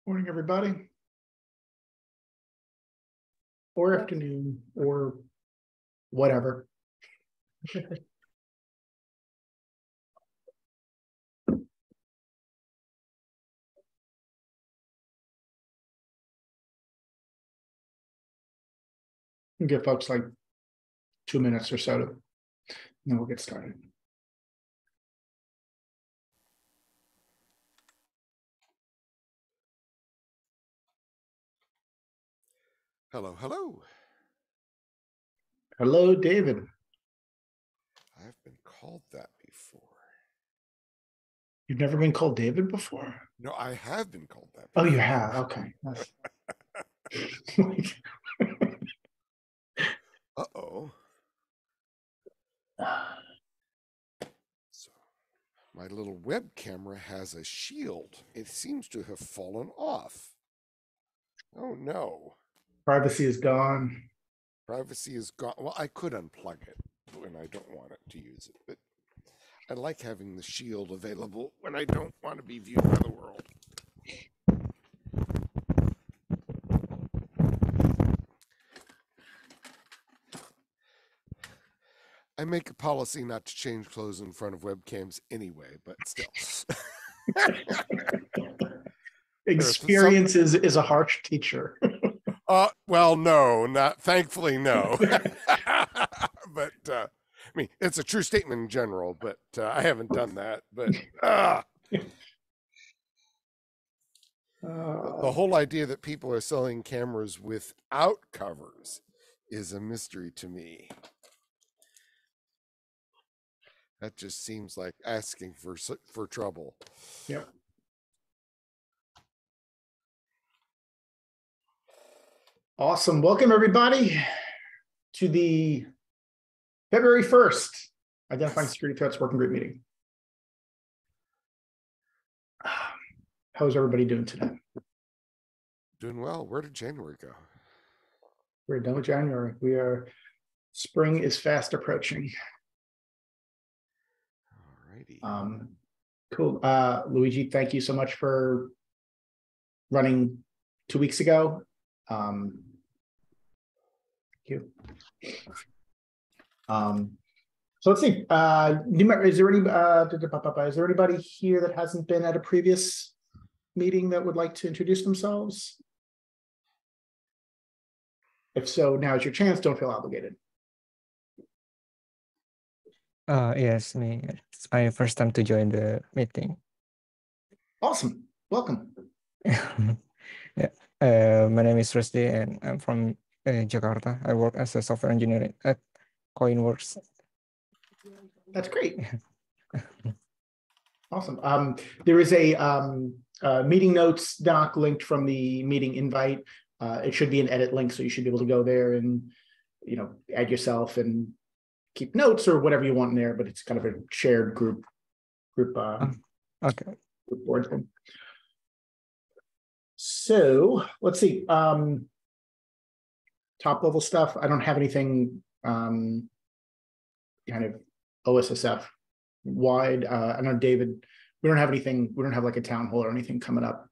Morning, everybody. Or afternoon, or whatever. Give folks like 2 minutes or so to, and then we'll get started. Hello, hello. Hello, David. I've been called that before. You've never been called David before? No, I have been called that before. Oh, you have? Okay. Uh-oh. So, my little web camera has a shield. It seems to have fallen off. Oh, no. Privacy is gone. Privacy is gone. Well, I could unplug it when I don't want it to use it, but I like having the shield available when I don't want to be viewed by the world. I make a policy not to change clothes in front of webcams anyway, but still. Experience is a harsh teacher. Well, no, thankfully, no. But I mean, it's a true statement in general, but I haven't done that. But the whole idea that people are selling cameras without covers is a mystery to me. That just seems like asking for trouble. Yep. Awesome. Welcome, everybody, to the February 1st Identifying Security Threats Working Group meeting. How's everybody doing today? Doing well. Where did January go? We're done with January. Spring is fast approaching. Alrighty. Cool. Luigi, thank you so much for running 2 weeks ago. Thank you. So let's see. Is there anybody here that hasn't been at a previous meeting that would like to introduce themselves? If so, now is your chance. Don't feel obligated. Yes, me. It's my first time to join the meeting. Awesome. Welcome. Yeah. My name is Rusty and I'm from Jakarta. I work as a software engineer at CoinWorks. That's great. Awesome. There is a meeting notes doc linked from the meeting invite. It should be an edit link, so you should be able to go there and add yourself and keep notes or whatever you want in there. But it's kind of a shared group okay. Group board thing. So let's see. Top level stuff. I don't have anything kind of OSSF wide. I know, David, we don't have anything. We don't have like a town hall or anything coming up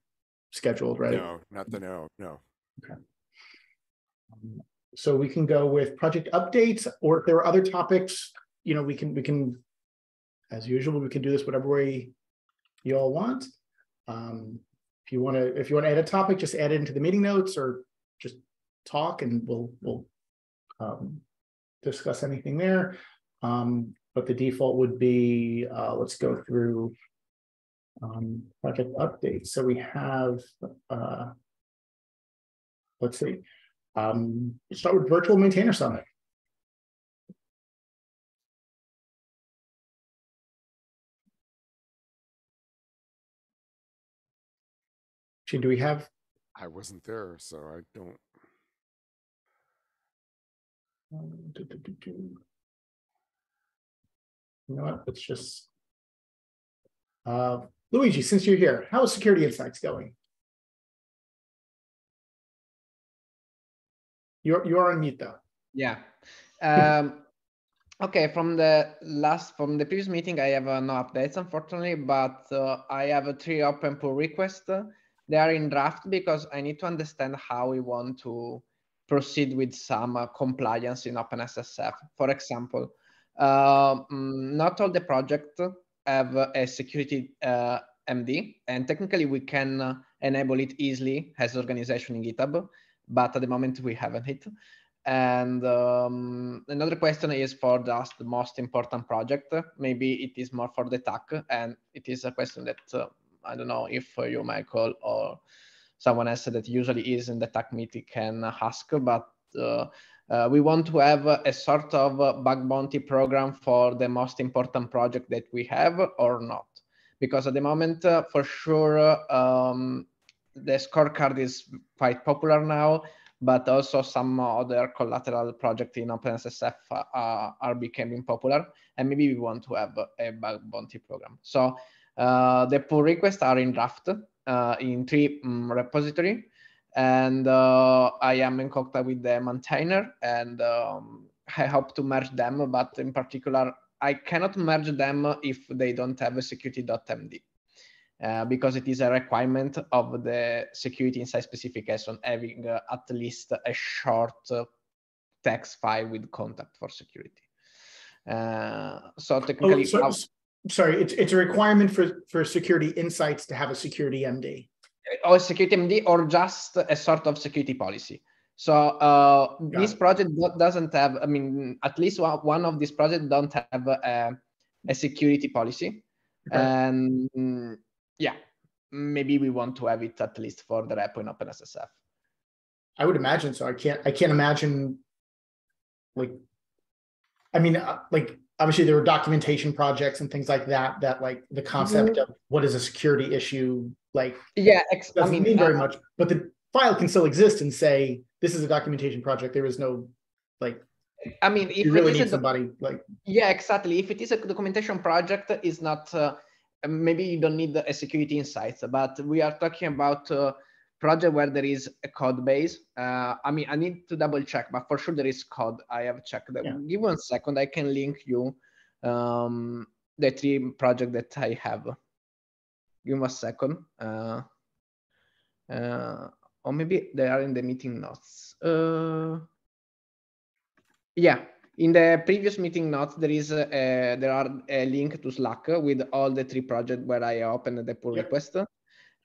scheduled, right? No, no. Okay. So we can go with project updates, or if there are other topics, we can, as usual, we can do this whatever way you all want. If you want to add a topic, just add it into the meeting notes, or just talk, and we'll discuss anything there. But the default would be let's go through project updates. So we have let's see. Start with Virtual Maintainer Summit. Do we have? I wasn't there, so I don't. You know what? Let's just. Luigi, since you're here, how is Security Insights going? You're on mute though. Yeah. Okay. From the previous meeting, I have no updates, unfortunately, but I have 3 open pull requests. They are in draft because I need to understand how we want to proceed with some compliance in OpenSSF. For example, not all the projects have a security MD, and technically we can enable it easily as organization in GitHub, but at the moment we haven't it. And another question is for just the most important project. Maybe it is more for the TAC, and it is a question that I don't know if you, Michael, or someone else that usually is in the TAC meeting can ask, but we want to have a sort of bug bounty program for the most important project that we have or not. Because at the moment, for sure, the scorecard is quite popular now, but also some other collateral projects in OpenSSF are becoming popular, and maybe we want to have a bug bounty program. So the pull requests are in draft in 3 repository, and I am in contact with the maintainer, and I hope to merge them, but in particular, I cannot merge them if they don't have a security.md. Because it is a requirement of the security insight specification having at least a short text file with contact for security. So technically, sorry, it's a requirement for security insights to have a security MD. Or security MD, or just a sort of security policy. So this project doesn't have, I mean, at least one of these projects don't have a security policy. Okay. And yeah, maybe we want to have it at least for the repo in OpenSSF. I would imagine so. I can't imagine, like, I mean, like, obviously there were documentation projects and things like that, that like the concept of what is a security issue, like, doesn't mean very much, but the file can still exist and say, this is a documentation project. There is no, like, I mean, if you really need somebody like. Yeah, exactly. If it is a documentation project, is not, maybe you don't need a security insights, but we are talking about a project where there is a code base. I mean, I need to double check, but for sure there is code. I have checked that. Yeah. Give 1 second. I can link you the 3 projects that I have. Give me 1 second. Or maybe they are in the meeting notes. Yeah. In the previous meeting notes, there are a link to Slack with all the 3 projects where I opened the pull request.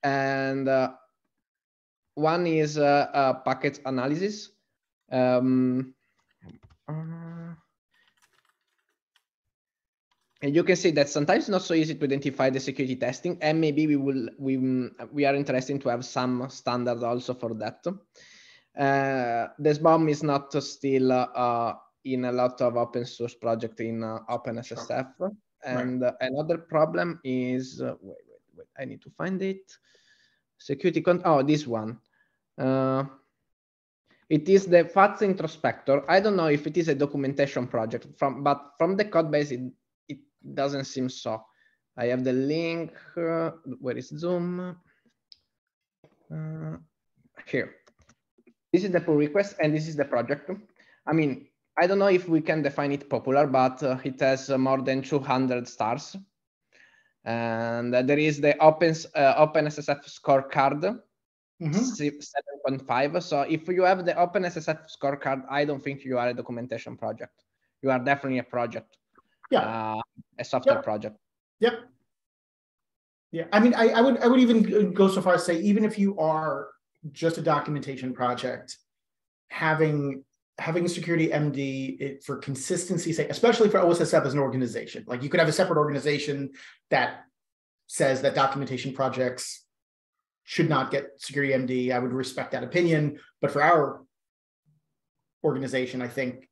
And one is package analysis. And you can see that sometimes it's not so easy to identify the security testing, and maybe we are interested to have some standard also for that. This bomb is not still in a lot of open source projects in OpenSSF. Sure. And another problem is, wait, I need to find it. Security, this one. It is the FATS introspector. I don't know if it is a documentation project, but from the code base, it doesn't seem so. I have the link, where is Zoom? Here. This is the pull request, and this is the project. I mean, I don't know if we can define it popular, but it has more than 200 stars. And there is the OpenSSF scorecard, 7.5. So if you have the OpenSSF scorecard, I don't think you are a documentation project. You are definitely a project. Yeah. A software project. Yep. Yeah. I mean, I would even go so far as say, even if you are just a documentation project, having a security MD for consistency's sake, especially for OSSF as an organization. Like, you could have a separate organization that says that documentation projects should not get security MD. I would respect that opinion. But for our organization, I think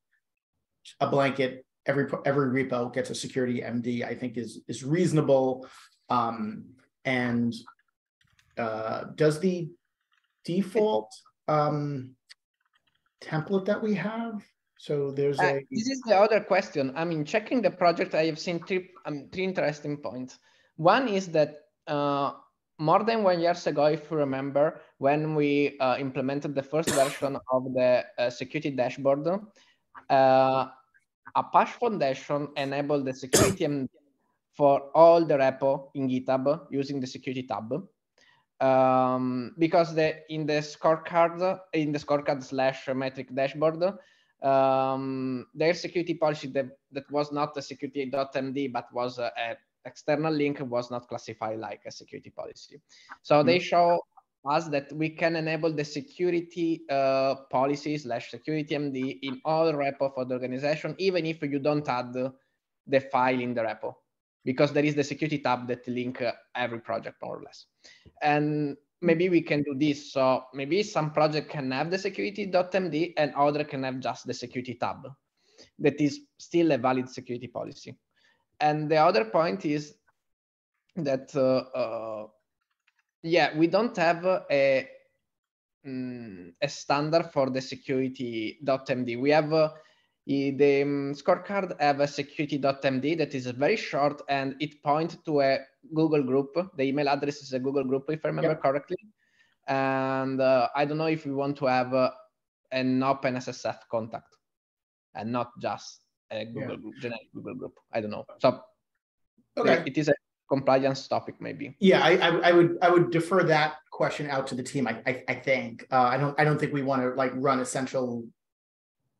a blanket, every repo gets a security MD, I think is reasonable. And does the default template that we have, so there's this is the other question. I mean, checking the project, I have seen 3 interesting points. One is that more than 1 year ago, if you remember, when we implemented the first version of the security dashboard, Apache Foundation enabled the security MD for all the repo in GitHub using the security tab. because in the scorecard slash metric dashboard, their security policy that was not a security.md but was an external link was not classified like a security policy. So they show us that we can enable the security policy slash security MD in all repo for the organization, even if you don't add the file in the repo, because there is the security tab that link every project more or less. And maybe we can do this. So maybe some project can have the security.md and other can have just the security tab. That is still a valid security policy. And the other point is that, yeah, we don't have a standard for the security.md. We have the scorecard have a security.md that is very short and it points to a Google group. The email address is a Google group, if I remember correctly. And I don't know if we want to have an OpenSSF contact and not just a Google group, generic Google group. I don't know. So it is a compliance topic, maybe. Yeah, I would defer that question out to the team. I think I don't think we want to like run a central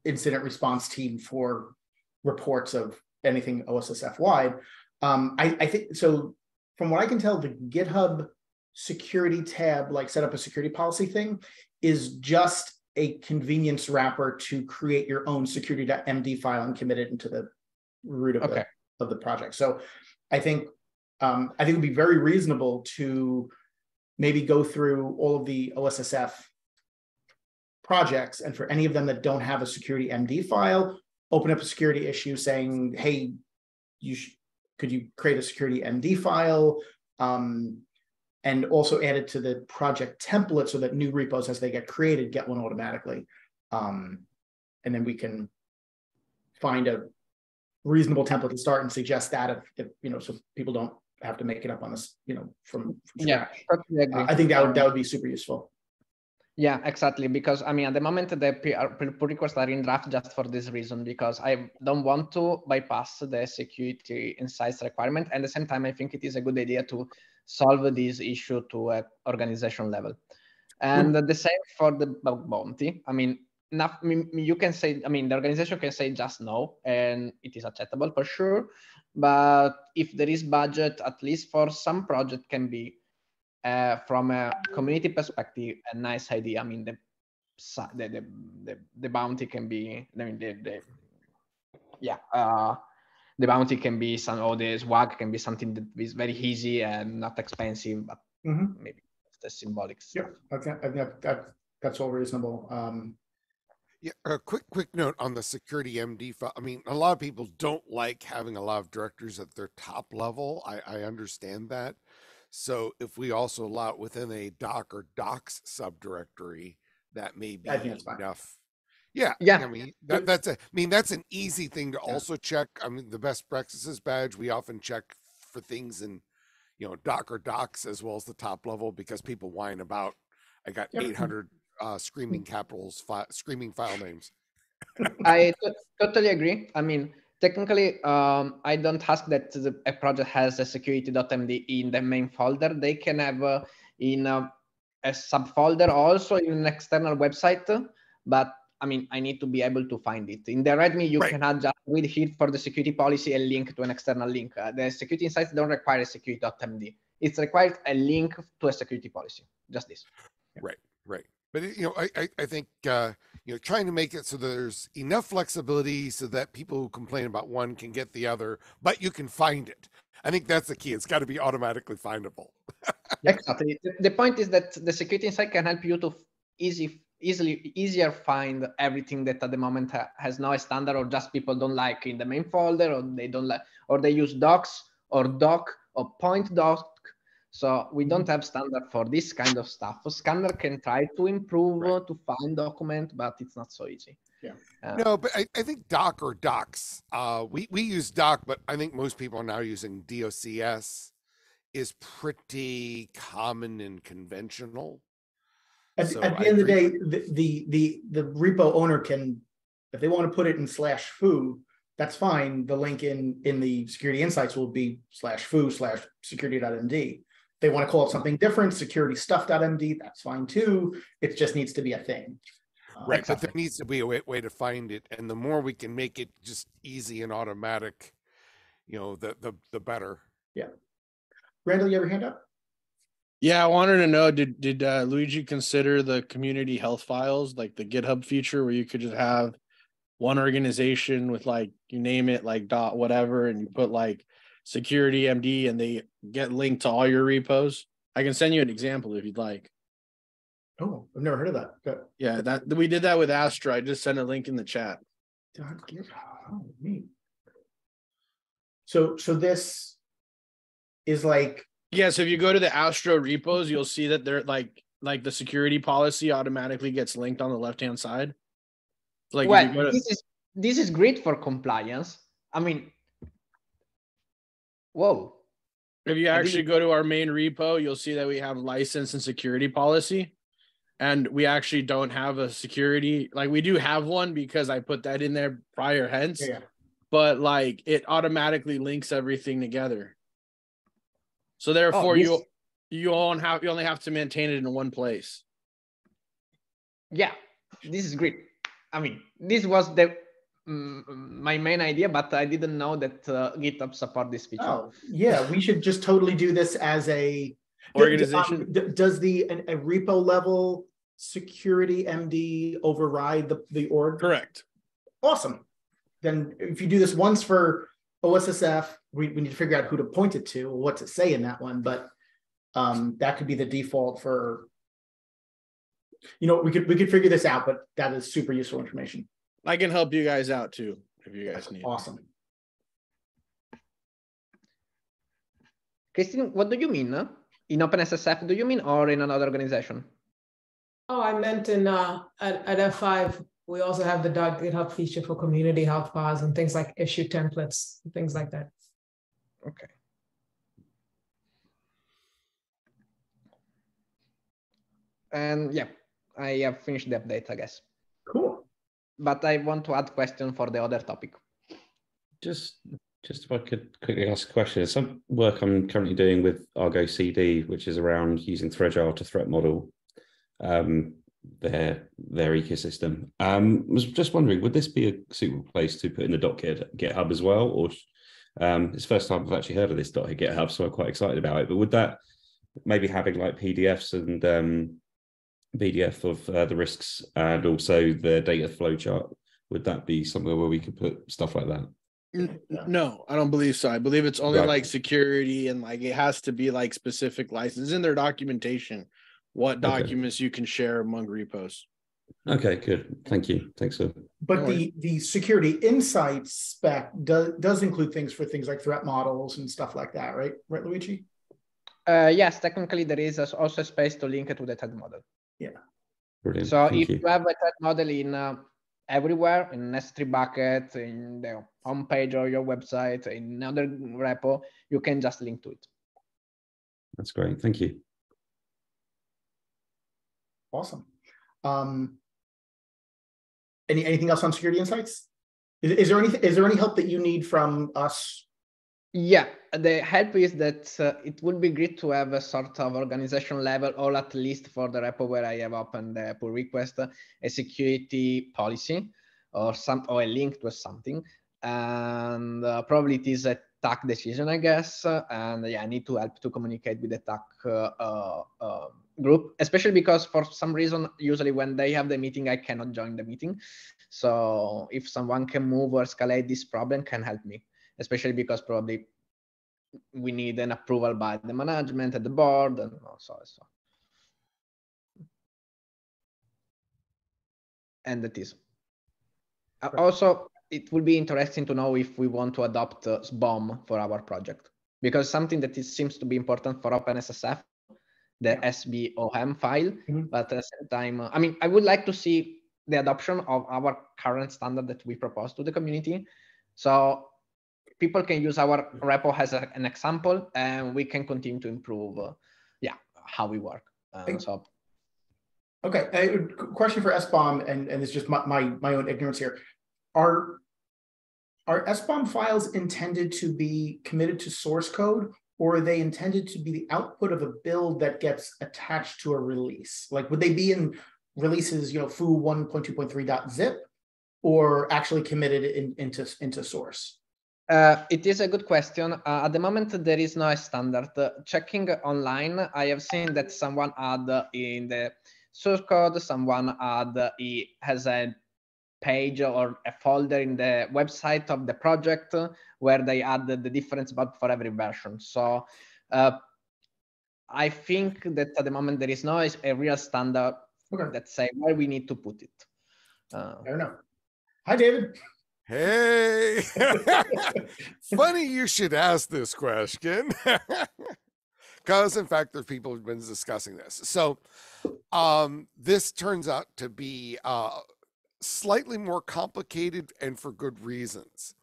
incident response team for reports of anything OSSF wide. I think so. From what I can tell, the GitHub security tab, like set up a security policy thing, is just a convenience wrapper to create your own security.md file and commit it into the root of the project. So I think it would be very reasonable to maybe go through all of the OSSF projects, and for any of them that don't have a security MD file, open up a security issue saying, hey, could you create a security MD file, and also add it to the project template so that new repos, as they get created, get one automatically. And then we can find a reasonable template to start and suggest that if so people don't have to make it up on this, from scratch. Totally agree. I think that would be super useful. Yeah, exactly. Because I mean, at the moment, the pull requests are in draft just for this reason, because I don't want to bypass the security insights requirement. And at the same time, I think it is a good idea to solve this issue to an organization level. And the same for the bug bounty. I mean, you can say, I mean, the organization can say just no, and it is acceptable for sure. But if there is budget, at least for some project can be, from a community perspective, a nice idea. I mean, the bounty can be, I mean, the bounty can be or the swag can be something that is very easy and not expensive, but maybe the symbolic stuff. Yeah, okay, I think that's all reasonable. Yeah, a quick note on the security MD file. I mean, a lot of people don't like having a lot of directories at their top level. I understand that. So if we also allow it within a doc or docs subdirectory, that may be enough. Yeah. I mean, that's an easy thing to also check. I mean, the best practices badge, we often check for things in, doc or docs as well as the top level, because people whine about, I got 800 screaming capitals, screaming file names. I totally agree. I mean, technically, I don't ask that a project has a security.md in the main folder. They can have in a subfolder also in an external website. But I mean, I need to be able to find it. In the README, you can add just with here for the security policy a link to an external link. The security insights don't require a security.md. It's required a link to a security policy. Just this. Right. But I think trying to make it so there's enough flexibility so that people who complain about one can get the other, but you can find it. I think that's the key. It's got to be automatically findable. Exactly. The point is that the security insight can help you to easier find everything that at the moment has no standard, or just people don't like in the main folder, or they don't like, or they use docs or doc or point doc. So we don't have standard for this kind of stuff. Scanner can try to improve to find document, but it's not so easy. Yeah. No, but I think doc or docs, we use doc, but I think most people are now using DOCS, is pretty common and conventional. At the end of the day, the repo owner can, if they want to put it in /foo, that's fine. The link in the security insights will be /foo/security.md. they want to call it something different, security stuff.md, that's fine too. It just needs to be a thing. Right, Exactly. but there needs to be a way to find it, and the more we can make it just easy and automatic, the better. Yeah. Randall, you have your hand up? Yeah, I wanted to know, did Luigi consider the community health files, like the GitHub feature where you could just have one organization with like, you name it, like dot whatever, and you put like security MD and they get linked to all your repos? I can send you an example if you'd like. Oh, I've never heard of that. Good. Yeah, that we did that with Astra. I just sent a link in the chat. Oh, neat. So this is like, yeah, so if you go to the Astra repos, you'll see that they're like the security policy automatically gets linked on the left-hand side. Like, well, if you go to, this is great for compliance. I mean, whoa. if you actually go to our main repo, you'll see that we have license and security policy. And we actually don't have a security, like we do have one because I put that in there prior hence, but like it automatically links everything together. So therefore you only have to maintain it in one place. Yeah, this is great. I mean, this was my main idea, but I didn't know that GitHub support this feature. Oh, yeah, we should just totally do this as a organization. Does a repo level security MD override the org? Correct. Awesome. Then if you do this once for OSSF, we need to figure out who to point it to, what to say in that one, but that could be the default for, we could figure this out, but that is super useful information. I can help you guys out too if you guys need. Awesome. Christine, what do you mean? In OpenSSF, do you mean, or in another organization? Oh, I meant in at F5, we also have the .GitHub feature for community health files and things like issue templates, things like that. Okay. And yeah, I have finished the update, I guess. Cool. But I want to add question for the other topic. Just if I could quickly ask a question. Some work I'm currently doing with Argo CD, which is around using Threagile to threat model their ecosystem. Was just wondering, would this be a suitable place to put in the GitHub as well? Or it's the first time I've actually heard of this GitHub, so I'm quite excited about it. But would that maybe having like PDFs and PDF of the risks and also the data flow chart, would that be somewhere where we could put stuff like that? No, I don't believe so. I believe it's only like security and like it has to be like specific license in their documentation, what documents you can share among repos. Okay, good. Thank you. Thanks, sir. But the security insights spec does include things like threat models and stuff like that, right? Right, Luigi? Yes, technically there is also a space to link it to the threat model. Yeah. Brilliant. So Thank you. You have a threat model in everywhere, in S3 bucket, in the homepage or your website, in another repo, you can just link to it. That's great. Thank you. Awesome. Anything else on security insights? Is there any help that you need from us? Yeah, the help is that it would be great to have a sort of organization level, or at least for the repo where I have opened the pull request, a security policy or a link to something. And probably it is a TAC decision, I guess. And yeah, I need to help to communicate with the TAC group, especially because for some reason, usually when they have the meeting, I cannot join the meeting. So if someone can move or escalate this problem, can help me, especially because probably we need an approval by the management and the board and so. And that is. Also, it will be interesting to know if we want to adopt SBOM for our project, because something that seems to be important for OpenSSF, the SBOM file, but at the same time, I mean, I would like to see the adoption of our current standard that we propose to the community. So people can use our repo as an example, and we can continue to improve, how we work. Okay, a question for SBOM, and it's just my own ignorance here. Are SBOM files intended to be committed to source code, or are they intended to be the output of a build that gets attached to a release? Like, would they be in releases, foo 1.2.3.zip, or actually committed into source? It is a good question. At the moment, there is no standard. Checking online, I have seen that someone had in the source code, someone has a page or a folder in the website of the project where they add the different bug for every version. So I think that at the moment there is no a real standard that say where we need to put it. I don't know. Hi, David. Hey, funny you should ask this question, because in fact there's people who've been discussing this. So this turns out to be slightly more complicated, and for good reasons.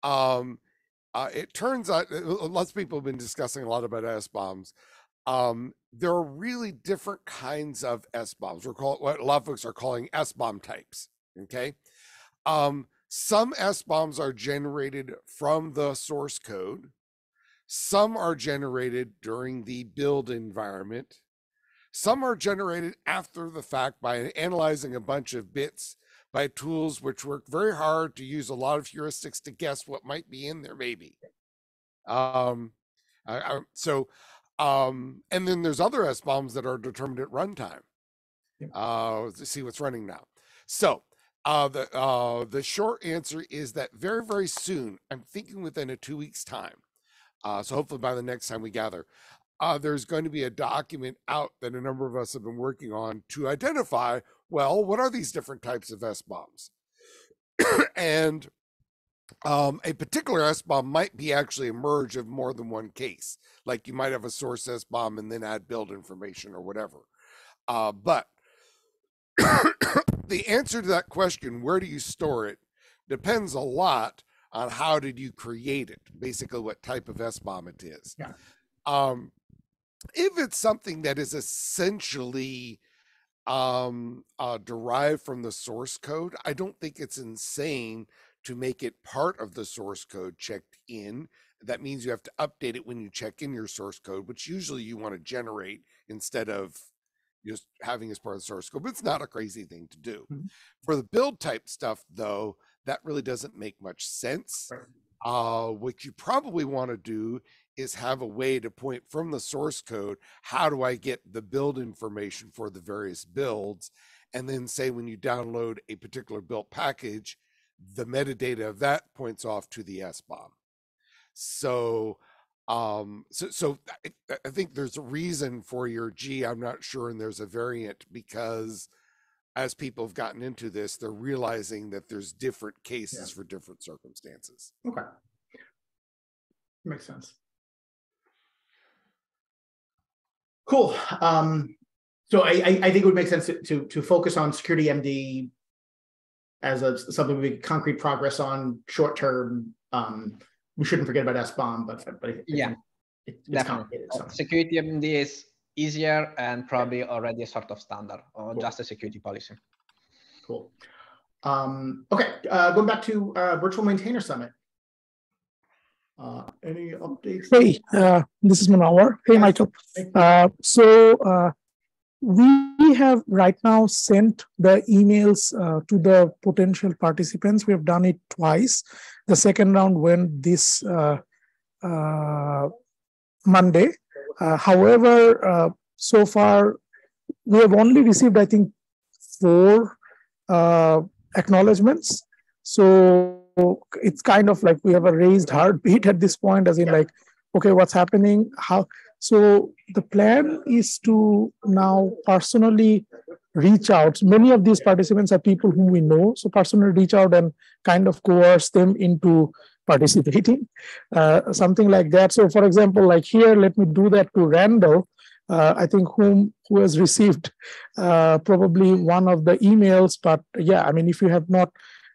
It turns out lots of people have been discussing a lot about SBOMs. There are really different kinds of SBOMs. What a lot of folks are calling SBOM types. Okay. Some SBOMs are generated from the source code. Some are generated during the build environment. Some are generated after the fact by analyzing a bunch of bits by tools which work very hard to use a lot of heuristics to guess what might be in there, maybe. And then there's other SBOMs that are determined at runtime to see what's running now. So the short answer is that very, very soon, I'm thinking within a 2 weeks time, so hopefully by the next time we gather, there's going to be a document out that a number of us have been working on to identify, well, what are these different types of SBOMs? And a particular SBOM might be actually a merge of more than one case. Like you might have a source SBOM and then add build information or whatever. But the answer to that question, where do you store it, depends a lot on how did you create it, basically what type of SBOM it is. Yeah. If it's something that is essentially derived from the source code, I don't think it's insane to make it part of the source code checked in. That means you have to update it when you check in your source code, which usually you want to generate instead of just having as part of the source code, but it's not a crazy thing to do. Mm-hmm. For the build type stuff, though, that really doesn't make much sense. Right. What you probably want to do is have a way to point from the source code, how do I get the build information for the various builds? And then say when you download a particular built package, the metadata of that points off to the SBOM. So I think there's a reason for your G, I'm not sure, and there's a variant, because as people have gotten into this, they're realizing that there's different cases for different circumstances. Okay. Makes sense. Cool. So I think it would make sense to focus on security MD as something we make concrete progress on short term. We shouldn't forget about SBOM, but it's complicated. So. Security MD is easier and probably already a sort of standard or just a security policy. Cool. Okay, going back to Virtual Maintainer Summit. Any updates? Hey, this is Manawar. Hey, Michael. So we have right now sent the emails to the potential participants. We have done it twice. The second round went this Monday. However, so far, we have only received, I think, 4 acknowledgements. So it's kind of like we have a raised heartbeat at this point, as in like, okay, what's happening? How? So the plan is to now personally reach out. Many of these participants are people whom we know, so personally reach out and kind of coerce them into participating, something like that. So for example, like here, let me do that to Randall, I think who has received probably one of the emails, but yeah, I mean, if you have not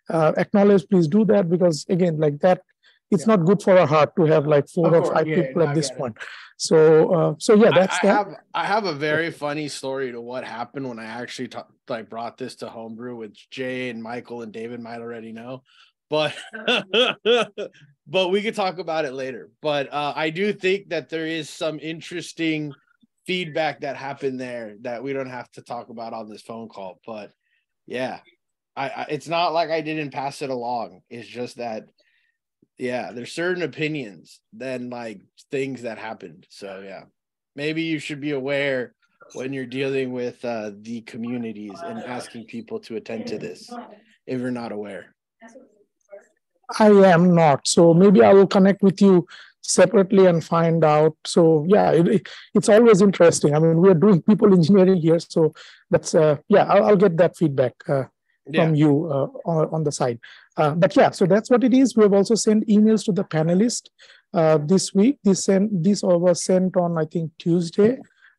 acknowledged, please do that, because again, like that, it's not good for our heart to have like 4 or 5 people at this point. So yeah, that's that. I have a very funny story to what happened when I actually brought this to Homebrew, which Jay and Michael and David might already know. but but we could talk about it later. But I do think that there is some interesting feedback that happened there that we don't have to talk about on this phone call. But yeah, I it's not like I didn't pass it along. It's just that, yeah, there's certain opinions than like things that happened. So yeah, maybe you should be aware when you're dealing with the communities and asking people to attend to this if you're not aware. I am not. So maybe I will connect with you separately and find out. So yeah, it's always interesting. I mean, we're doing people engineering here, so that's yeah, I'll get that feedback from you on the side. But yeah, so that's what it is. We have also sent emails to the panelists this week. This was sent on, I think, Tuesday.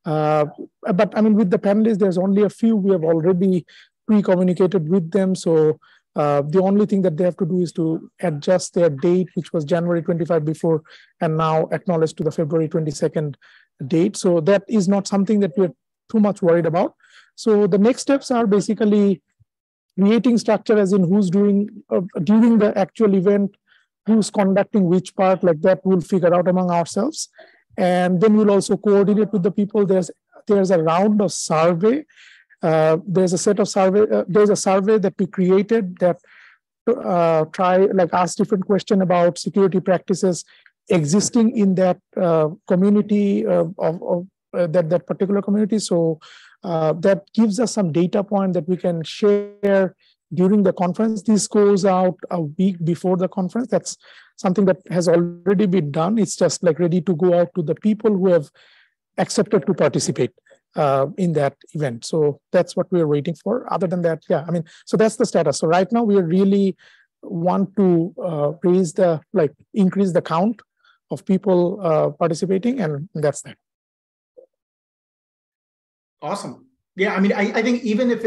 But I mean, with the panelists, there's only a few we have already pre-communicated with them. So the only thing that they have to do is to adjust their date, which was January 25 before, and now acknowledge to the February 22nd date. So that is not something that we're too much worried about. So the next steps are basically creating structure, as in who's doing during the actual event, who's conducting which part, like that we'll figure out among ourselves. And then we'll also coordinate with the people. There's a round of survey. There's a set of survey. There's a survey that we created that ask different question about security practices existing in that community of that particular community. So that gives us some data point that we can share during the conference. This goes out a week before the conference. That's something that has already been done. It's just like ready to go out to the people who have accepted to participate in that event. So that's what we're waiting for. Other than that, yeah, I mean, so that's the status. So right now we really want to increase the count of people participating, and that's that. Awesome. Yeah, I mean, I think even if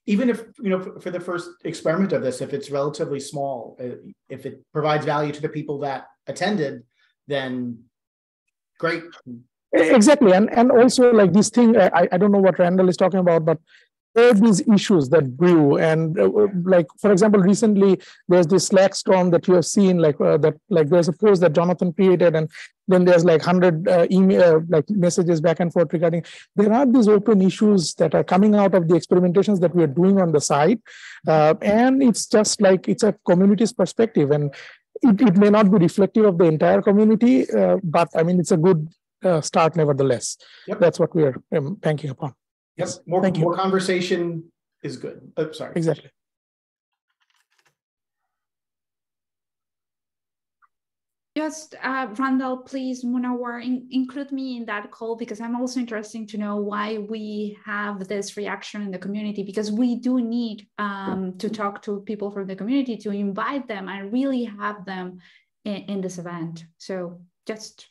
you know, for the first experiment of this, if it's relatively small, if it provides value to the people that attended, then great. Exactly, and also like this thing, I don't know what Randall is talking about, but there are these issues that grew, and like for example, recently there's this Slack storm that you have seen, there's a post that Jonathan created, and then there's like 100 email messages back and forth regarding. There are these open issues that are coming out of the experimentations that we are doing on the site, and it's just like it's a community's perspective, and it may not be reflective of the entire community, but I mean it's a good start nevertheless. Yep. That's what we are banking upon. Yes, more conversation is good. Oh, sorry. Exactly. Just Randall, please, Munawar, include me in that call, because I'm also interested to know why we have this reaction in the community, because we do need to talk to people from the community, to invite them and really have them in this event. So just...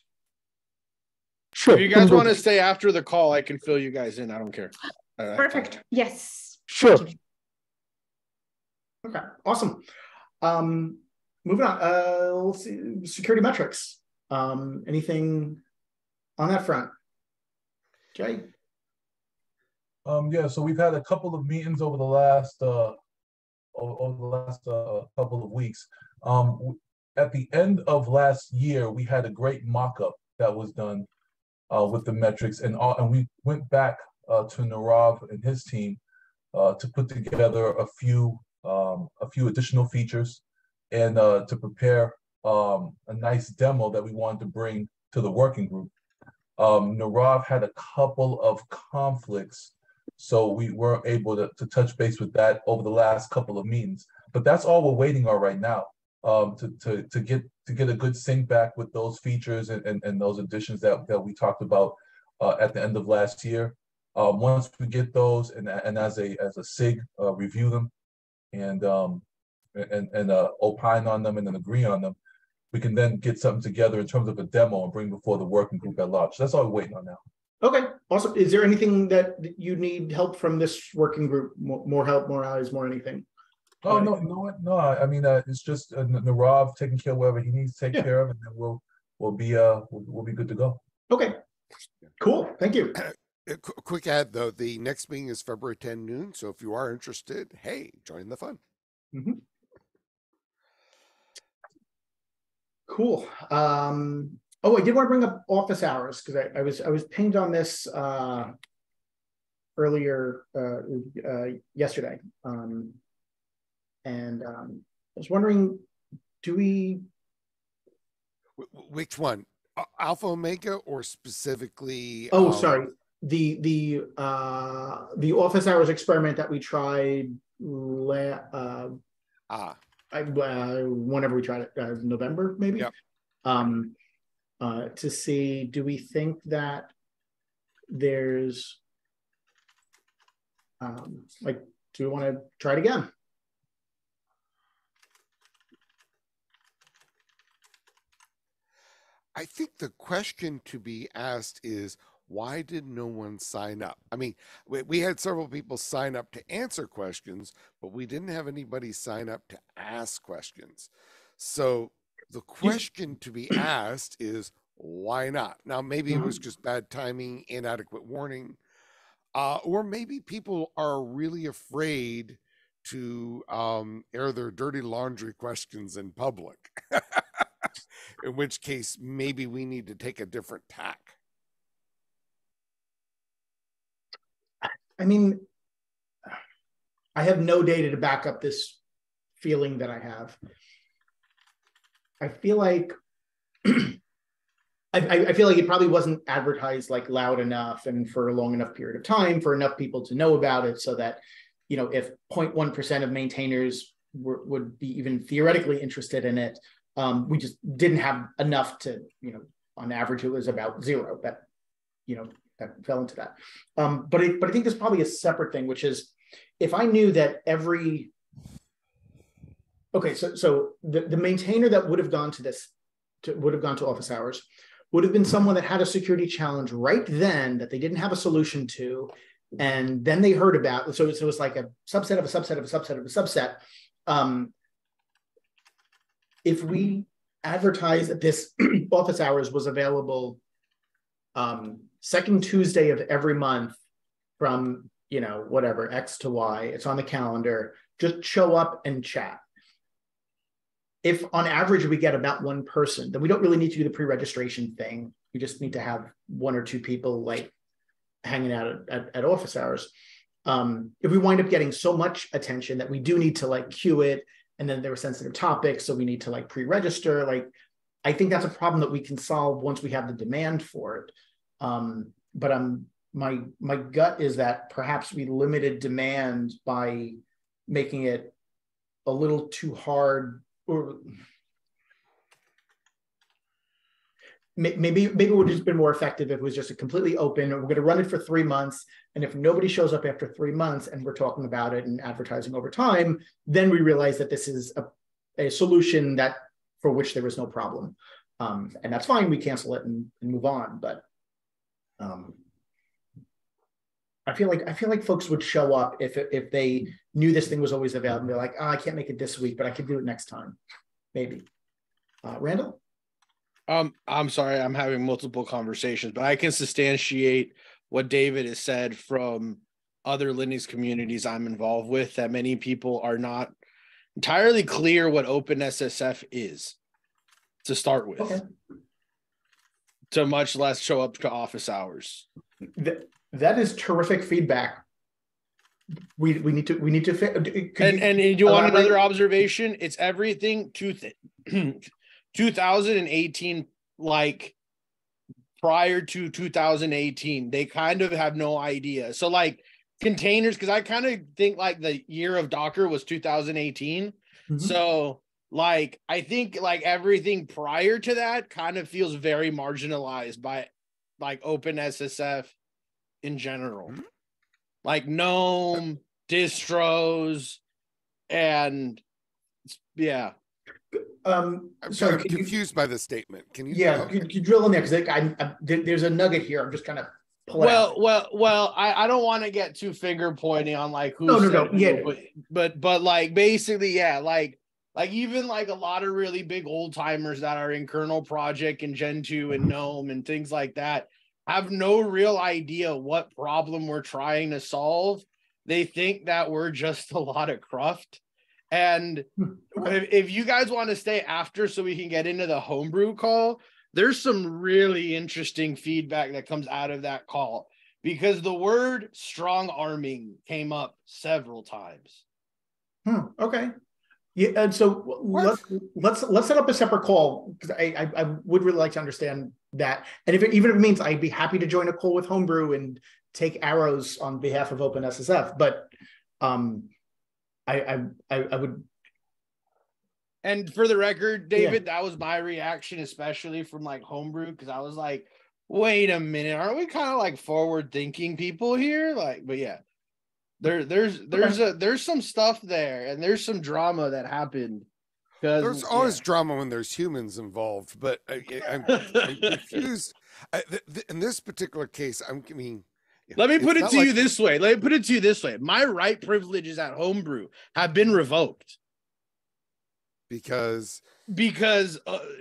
Sure. If you guys want to stay after the call, I can fill you guys in. I don't care. Perfect. Yes. Sure. Okay. Awesome. Moving on. Let's see. Security metrics. Anything on that front? Jay? Yeah. So we've had a couple of meetings over the last couple of weeks. At the end of last year, we had a great mock-up that was done with the metrics, and we went back to Nirav and his team to put together a few additional features and to prepare a nice demo that we wanted to bring to the working group. Nirav had a couple of conflicts, so we weren't able to touch base with that over the last couple of meetings. But that's all we're waiting on right now, to get a good sync back with those features and those additions that we talked about at the end of last year. Once we get those and as a SIG review them and opine on them and then agree on them, we can then get something together in terms of a demo and bring before the working group at large. That's all we're waiting on now. Okay, awesome. Is there anything that you need help from this working group? More help, more eyes, more anything? Oh, no. I mean, it's just Nirav taking care of whatever he needs to take care of, and then we'll be good to go. Okay, cool. Thank you. A quick add though, the next meeting is February 10 noon. So if you are interested, hey, join the fun. Mm-hmm. Cool. Oh, I did want to bring up office hours because I was pinged on this earlier yesterday, and I was wondering, do we? Which one? Alpha Omega or specifically? Oh, sorry. The office hours experiment that we tried whenever we tried it, November maybe. Yep. To see, do we think that there's like, do we want to try it again? I think the question to be asked is, why did no one sign up? I mean, we had several people sign up to answer questions, but we didn't have anybody sign up to ask questions. So the question to be asked is, why not? Now, maybe it was just bad timing, inadequate warning, or maybe people are really afraid to air their dirty laundry questions in public. In which case, maybe we need to take a different tack. I mean, I have no data to back up this feeling that I have. I feel like I feel like it probably wasn't advertised like loud enough and for a long enough period of time for enough people to know about it, so that, you know, if 0.1% of maintainers would be even theoretically interested in it, we just didn't have enough to, you know, on average it was about 0 that, you know, that fell into that. But I think there's probably a separate thing, which is if I knew that every, okay, so the maintainer that would have gone to this, would have gone to office hours, would have been someone that had a security challenge right then that they didn't have a solution to, and then they heard about, so it was like a subset of a subset of a subset of a subset. If we advertise that this office hours was available second Tuesday of every month from, you know, whatever, X to Y, it's on the calendar, just show up and chat. If on average we get about one person, then we don't really need to do the pre-registration thing. We just need to have 1 or 2 people like hanging out at office hours. If we wind up getting so much attention that we do need to like queue it, and then there were sensitive topics, so we need to like pre-register, like, I think that's a problem that we can solve once we have the demand for it. But my gut is that perhaps we limited demand by making it a little too hard, or maybe it would have just been more effective if it was just a completely open, we're going to run it for 3 months. And if nobody shows up after 3 months and we're talking about it and advertising over time, then we realize that this is a solution that for which there was no problem. And that's fine. We cancel it and move on. But I feel like folks would show up if they knew this thing was always available. And they're like, oh, I can't make it this week, but I could do it next time, maybe. Randall? I'm sorry, I'm having multiple conversations, but I can substantiate what David has said from other Linux communities I'm involved with, that many people are not entirely clear what OpenSSF is to start with. Okay. To much less show up to office hours. That is terrific feedback. We need to and you want another observation? It's everything 2018, like prior to 2018, they kind of have no idea. So like containers, because I kind of think like the year of Docker was 2018. Mm-hmm. So like I think like everything prior to that kind of feels very marginalized by like OpenSSF in general. Mm-hmm. Like GNOME, distros, and yeah. I'm confused by the statement. Can you? Yeah, can you drill in there, because there's a nugget here. I'm just kind of pulling out. Well. I don't want to get too finger pointing on like who. No. Yeah. But like basically, yeah, like even like a lot of really big old timers that are in kernel project and Gentoo and GNOME and things like that have no real idea what problem we're trying to solve. They think that we're just a lot of cruft. And if you guys want to stay after so we can get into the homebrew call, there's some really interesting feedback that comes out of that call, because the word strong arming came up several times. Okay. Yeah, and so let's set up a separate call, because I would really like to understand that. And even if it means I'd be happy to join a call with Homebrew and take arrows on behalf of OpenSSF, but I would. And for the record, David, that was my reaction, especially from like Homebrew, because I was like, wait a minute, aren't we kind of like forward thinking people here? Like, but yeah. There's some stuff there, and there's some drama that happened. There's always drama when there's humans involved, but I'm confused. In this particular case, let me put it to you this way. Let me put it to you this way. My right privileges at Homebrew have been revoked. Because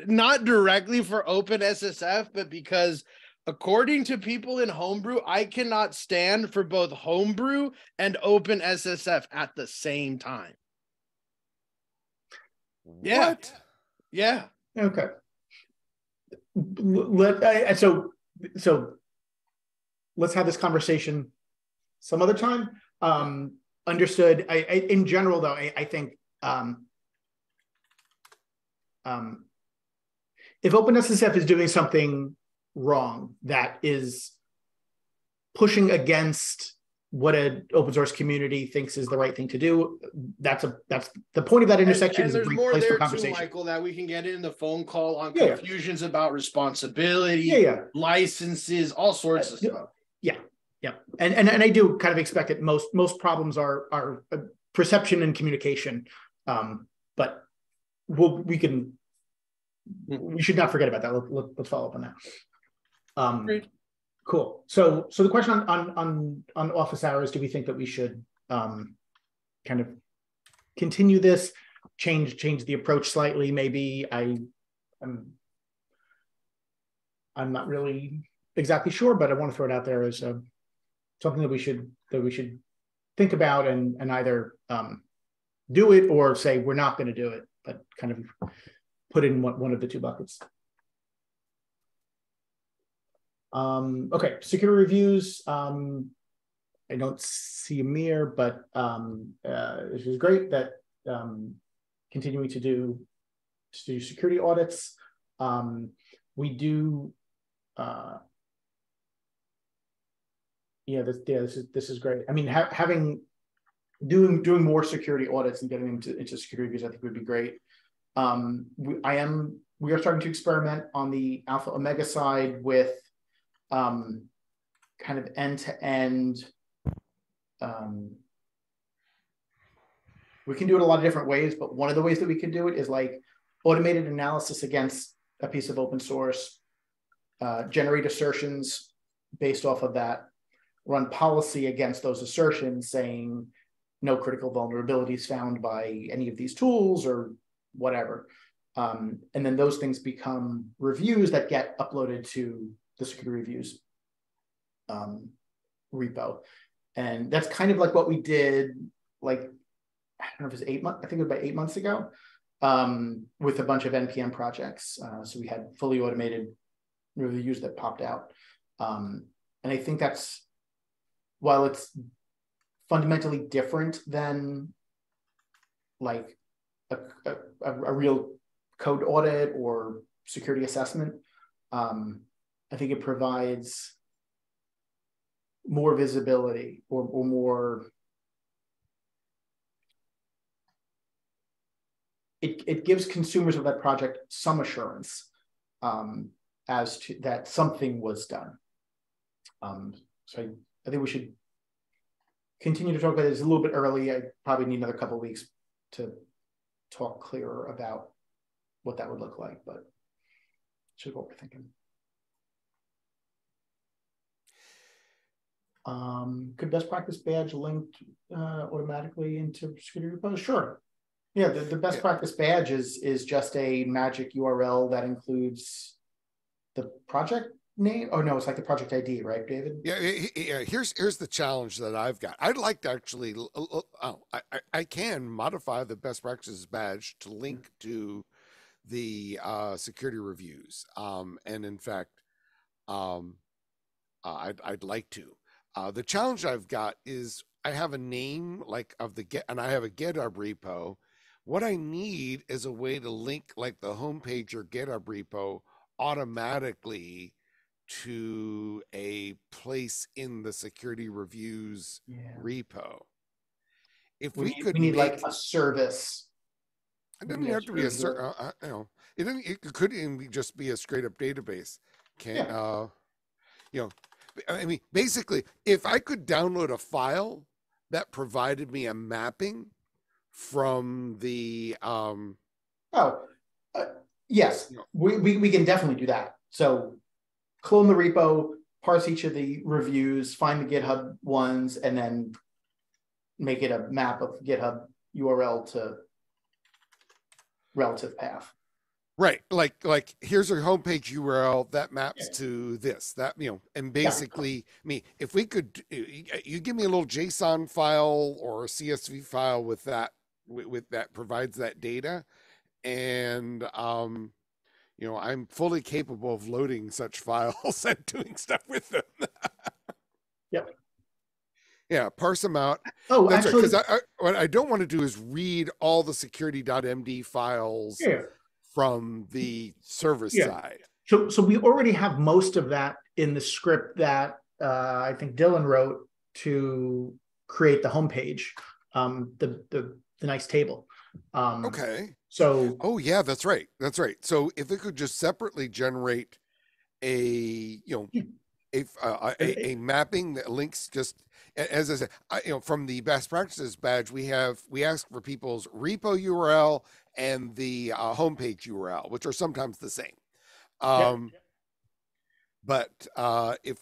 not directly for OpenSSF, but because according to people in Homebrew, I cannot stand for both Homebrew and OpenSSF at the same time. Yeah. What? Yeah. Okay. So let's have this conversation some other time. Understood. In general, though, I think if OpenSSF is doing something wrong that is pushing against what an open source community thinks is the right thing to do, that's the point of that intersection. And is there's a more place there for too, conversation. Michael, that we can get in the phone call on confusions about responsibility, licenses, all sorts of stuff. Yeah. And I do kind of expect that most problems are perception and communication, but we should not forget about that. Let's follow up on that. Great. Cool. So the question on office hours, do we think that we should kind of continue this, change the approach slightly? Maybe I'm not really exactly sure, but I want to throw it out there as something that we should think about and either do it or say we're not going to do it, but kind of put in one of the two buckets. Okay, security reviews. I don't see Amir, but it was great that continuing to do security audits. We do. This is great. I mean, doing more security audits and getting into security reviews, I think would be great. We are starting to experiment on the Alpha Omega side with kind of end-to-end. We can do it a lot of different ways, but one of the ways that we can do it is like automated analysis against a piece of open source, generate assertions based off of that, run policy against those assertions saying no critical vulnerabilities found by any of these tools or whatever. And then those things become reviews that get uploaded to the security reviews repo. And that's kind of like what we did, like, I don't know if it was 8 months, I think it was about 8 months ago, with a bunch of NPM projects. So we had fully automated reviews that popped out. And I think that's, while it's fundamentally different than like a real code audit or security assessment, I think it provides more visibility or more, it gives consumers of that project some assurance as to that something was done. So I think we should continue to talk about it. It's a little bit early. I probably need another couple of weeks to talk clearer about what that would look like, but should what we're thinking. Could best practice badge linked automatically into security repos? Sure. Yeah, the best practice badge is just a magic URL that includes the project name? Oh no, it's like the project ID, right, David? Yeah. Here's the challenge that I've got. I'd like to actually. I can modify the best practices badge to link to the security reviews. And in fact, I'd like to. The challenge I've got is I have a name like of the and I have a GitHub repo. What I need is a way to link like the homepage or GitHub repo automatically to a place in the security reviews repo. If we could need make like a service. it doesn't have to be a it could even just be a straight up database. I mean, basically, if I could download a file that provided me a mapping from the yes, we can definitely do that. So clone the repo, parse each of the reviews, find the GitHub ones, and then make it a map of GitHub URL to relative path. Right, like here's our homepage URL that maps to this, that, and basically, if we could, you give me a little JSON file or a CSV file with that provides that data, and I'm fully capable of loading such files and doing stuff with them. Yep. Yeah, parse them out. Oh, that's actually, because what I don't want to do is read all the security.md files. Yeah. From the service side. So we already have most of that in the script that I think Dylan wrote to create the homepage, the nice table. Okay. So. Oh yeah, that's right. That's right. So if it could just separately generate a mapping that links just as I said, from the best practices badge, we ask for people's repo URL and the homepage URL, which are sometimes the same. But if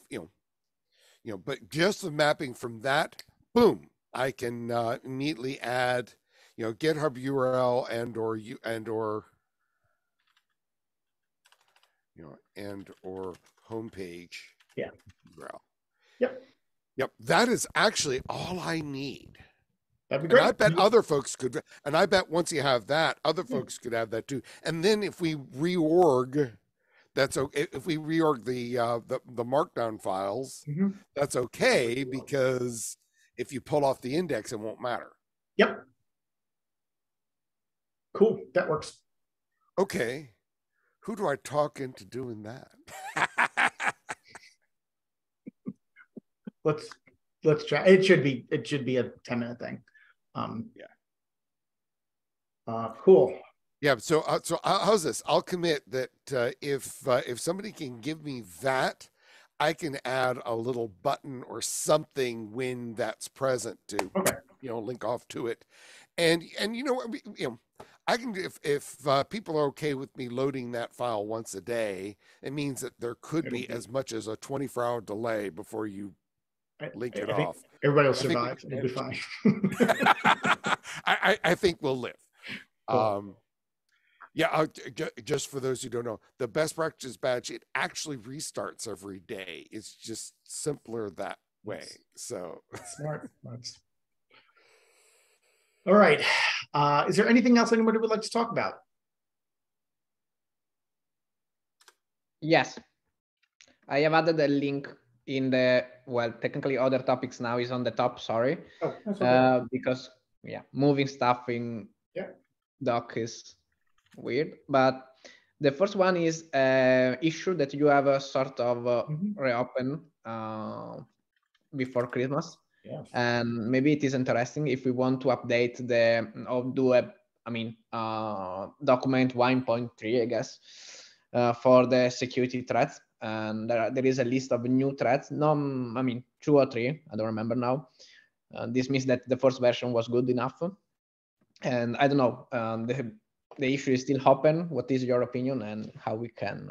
but just the mapping from that, boom, I can immediately add GitHub URL and or homepage URL. Yep, that is actually all I need. That'd be great. And I bet other folks could, and I bet once you have that, other folks could have that too. And then if we reorg, that's okay. If we reorg the markdown files, that's okay, because if you pull off the index, it won't matter. Yep. Cool, that works. Okay, who do I talk into doing that? Let's try. It should be a 10-minute thing. Cool. Yeah. So how's this? I'll commit that if somebody can give me that, I can add a little button or something when that's present to link off to it, and I can, if people are okay with me loading that file once a day, it means that there could be as much as a 24-hour delay before you link it off. Everybody will survive. It'll be fine. I think we'll live. Cool. Just for those who don't know, the best practice badge, it actually restarts every day. It's just simpler that way. So smart. All right. Is there anything else anybody would like to talk about? Yes. I have added a link in the, technically other topics now is on the top, sorry. Oh, that's okay. Because moving stuff in doc is weird. But the first one is issue that you have a sort of reopen before Christmas. Yes. And maybe it is interesting if we want to update document 1.3, I guess, for the security threats. And there is a list of new threats. 2 or 3, I don't remember now. This means that the first version was good enough. And I don't know, the issue is still open. What is your opinion and how we can?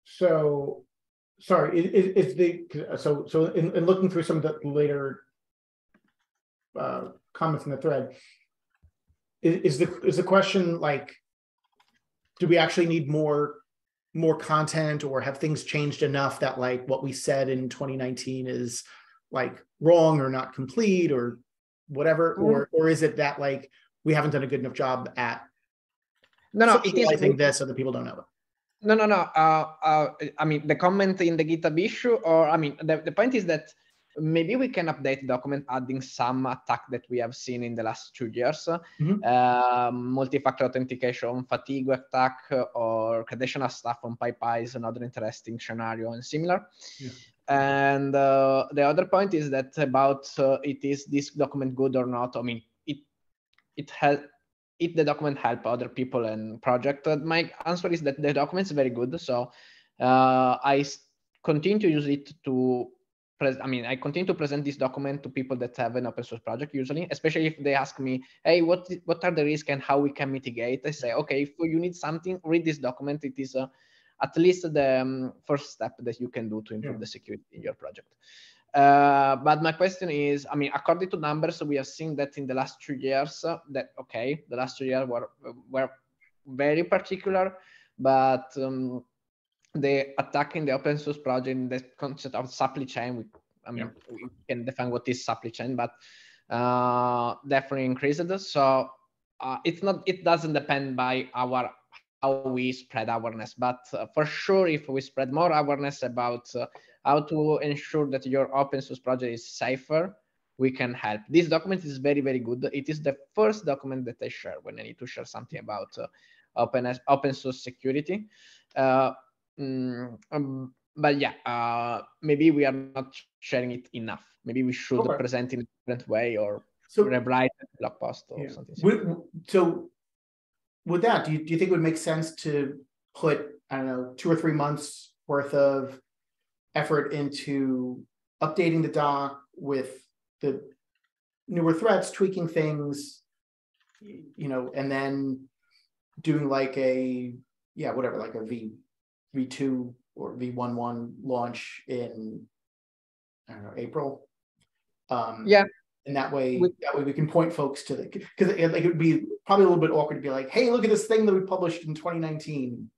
So, sorry, so in looking through some of the later comments in the thread, is the question like, do we actually need more content, or have things changed enough that like what we said in 2019 is like wrong or not complete or whatever, or is it that like we haven't done a good enough job at socializing this so that people don't know it? No. I mean, the comment in the GitHub issue, or I mean, the point is that maybe we can update the document adding some attack that we have seen in the last 2 years, multi-factor authentication, fatigue attack, or conditional stuff on PyPy is another interesting scenario and similar. Yeah. And the other point is that about is this document good or not? I mean, if the document help other people and project, my answer is that the document is very good. So I continue to use it to I continue to present this document to people that have an open source project usually, especially if they ask me, hey, what are the risks and how we can mitigate? I say, okay, if you need something, read this document. It is at least the first step that you can do to improve the security in your project. But my question is, I mean, according to numbers, we have seen that in the last 2 years, the last 2 years were very particular, but the attack in the open source project, the concept of supply chain, we can define what is supply chain, but definitely increased. So it doesn't depend by how we spread awareness, but for sure, if we spread more awareness about how to ensure that your open source project is safer, we can help. This document is very, very good. It is the first document that I share when I need to share something about open source security. But yeah, maybe we are not sharing it enough. Maybe we should present in a different way, or rewrite a blog post or something. So with that, do you think it would make sense to put, I don't know, 2 or 3 months worth of effort into updating the doc with the newer threats, tweaking things, and then doing like a V2 or V11 launch in, I don't know, April. And that way we can point folks to because it would be probably a little bit awkward to be like, hey, look at this thing that we published in 2019.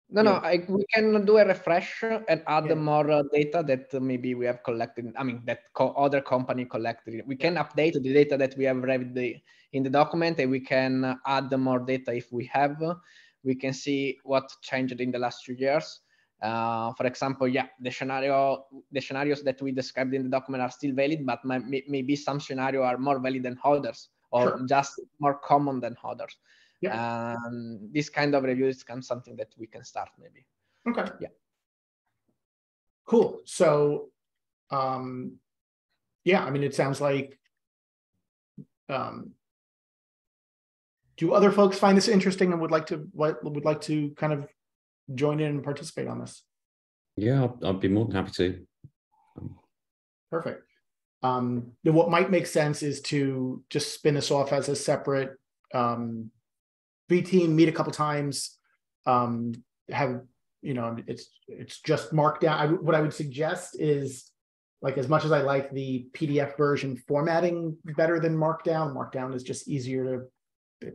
We can do a refresh and add more data that maybe we have collected. I mean, that other company collected. We can update the data that we have read in the document, and we can add more data if we have. We can see what changed in the last 2 years. For example, the scenarios that we described in the document are still valid, but maybe some scenarios are more valid than others, or just more common than others. This kind of review is something that we can start maybe. Okay. Yeah. Cool. So, I mean, it sounds like, do other folks find this interesting and would like to kind of join in and participate on this? Yeah, I'd be more than happy to. Perfect. Then what might make sense is to just spin this off as a separate V team, meet a couple times, have, it's just Markdown. What I would suggest is, like, as much as I like the PDF version formatting better than Markdown is just easier you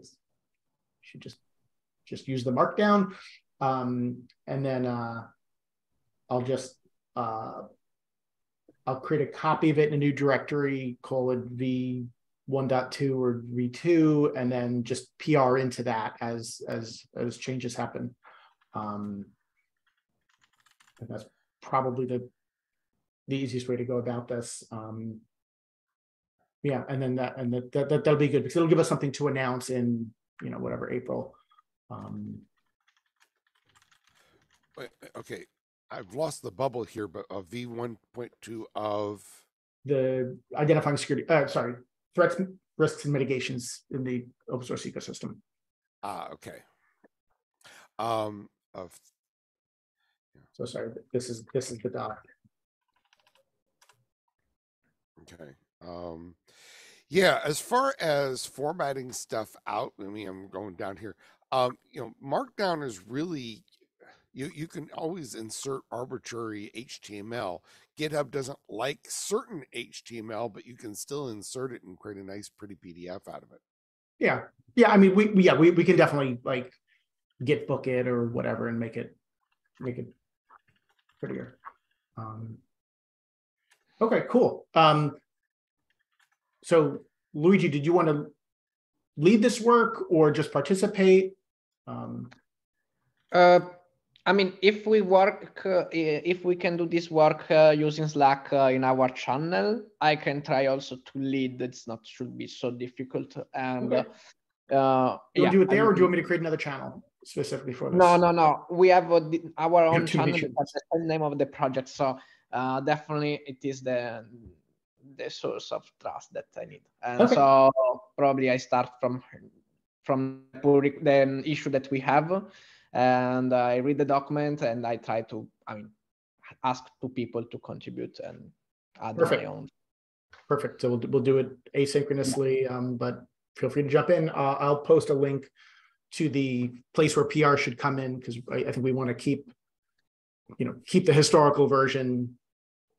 should just use the Markdown. And then I'll create a copy of it in a new directory, call it V1.2 or V2, and then just PR into that as changes happen. And that's probably the easiest way to go about this. Yeah, and then that'll be good because it'll give us something to announce in whatever April. Okay, I've lost the bubble here, but V1.2 of the identifying security. Threats, risks, and mitigations in the open source ecosystem. Okay. So sorry, this is the doc. Okay. Yeah, as far as formatting stuff out, I mean, I'm going down here. Markdown is really, You can always insert arbitrary HTML. GitHub doesn't like certain HTML, but you can still insert it and create a nice, pretty PDF out of it. Yeah. Yeah. I mean, we can definitely like git book it or whatever and make it prettier. Okay, cool. So Luigi, did you want to lead this work or just participate? I mean, if we work, if we can do this work using Slack in our channel, I can try also to lead. It's not should be so difficult. And okay. You want to do it there, or do you want me to create another channel specifically for this? No. We have our own two channel. missions. That's the same name of the project. So definitely, it is the source of trust that I need. And okay. so probably I start from the issue that we have. And I read the document and I try to, ask two people to contribute and add my own. Perfect. So we'll do it asynchronously, but feel free to jump in. I'll post a link to the place where PR should come in, because I think we want to keep the historical version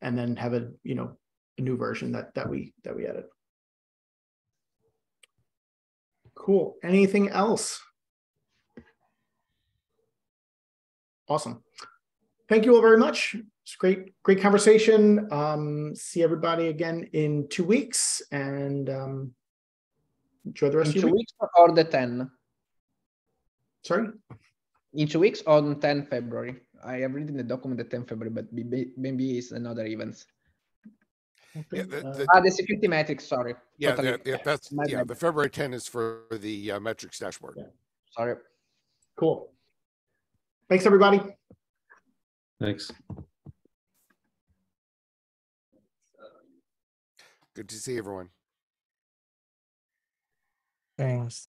and then have a new version that we edit. Cool. Anything else? Awesome. Thank you all very much. It's great conversation. See everybody again in 2 weeks, and enjoy the rest of your week. 2 weeks or the 10? Sorry? In 2 weeks on 10 February. I have written the document the 10 February, but maybe it's another event. Okay. Yeah, the security metrics, sorry. Yeah, totally. that's the February 10 is for the metrics dashboard. Yeah. Sorry. Cool. Thanks, everybody. Thanks. Good to see everyone. Thanks.